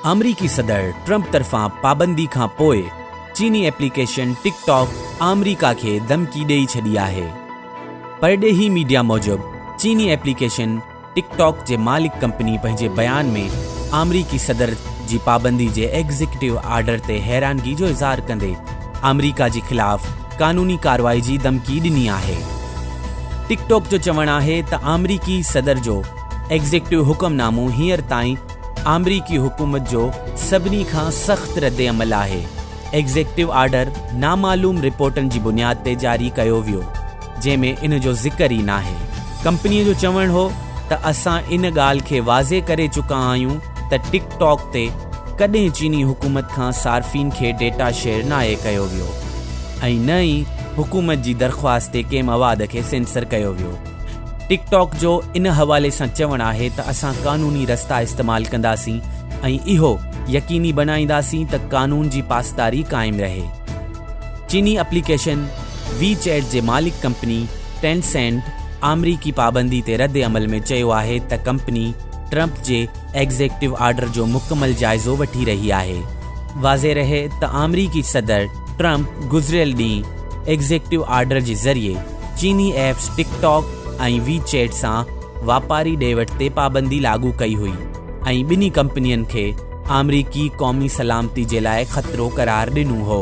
अमरीकी सदर ट्रंप तरफ़ां पाबंदी खां पोइ चीनी एप्लीकेशन टिकटॉक अमरीका खे धमकी ॾेई छॾी आहे। परॾेही मीडिया मूजिबि चीनी एप्लीकेशन टिकटॉक जे मालिक कंपनी पंहिंजे बयान में अमरीकी सदर जी पाबंदी जे एग्ज़िक्यूटिव आर्डर ते हैरानगी जो इज़हार कंदे अमरीका जे ख़िलाफ़ क़ानूनी कार्रवाई जी धमकी ॾिनी आहे। टिकटॉक जो चवणु आहे त अमरीकी सदर जो एग्ज़िक्यूटिव हुकुमनामो हींअर ताईं अमरीकी हुकूमत जो सभिनी खां सख़्त रद्द अमल आहे। एग्ज़िक्यूटिव आर्डर नामालूम रिपोर्टनि जी बुनियाद ते जारी कयो वियो, जंहिंमें इन जो ज़िक्र ई नाहे। कंपनीअ जो चवणु हो त असां इन ॻाल्हि खे वाज़े करे चुका आहियूं त टिकटॉक ते कॾहिं चीनी हुकूमत खां सार्फ़िन खे डेटा शेयर नाहे कयो वियो ऐं न ई हुकूमत जी दरख़्वास्त ते कंहिं मवाद खे सेंसर कयो वियो। टिकटॉक जो इन हवाले सां चवणु आहे त असां क़ानूनी रस्ता इस्तेमालु कंदासीं ऐं इहो यकीनी बनाईंदासीं त क़ानून जी पासदारी क़ाइमु रहे। चीनी एप्लीकेशन वी चैट जे मालिक कंपनी टेंसेंट अमरीकी पाबंदी ते रद्द अमल में चयो आहे त कंपनी ट्रंप जे एग्ज़िक्यूटिव आर्डर जो मुकमल जाइज़ो वठी रही आहे। वाज़े रहे त अमरीकी सदर ट्रंप गुज़िरियल ॾींहुं एग्ज़िक्यूटिव आर्डर जे ज़रिए चीनी ऐप्स टिकटॉक ऐं वी चैट सां वापारी ॾे-वठ ते पाबंदी लागू कई हुई ऐं ॿिन्ही कंपनियुनि खे अमरीकी क़ौमी सलामती जे लाइ ख़तरो क़रार ॾिनो हो।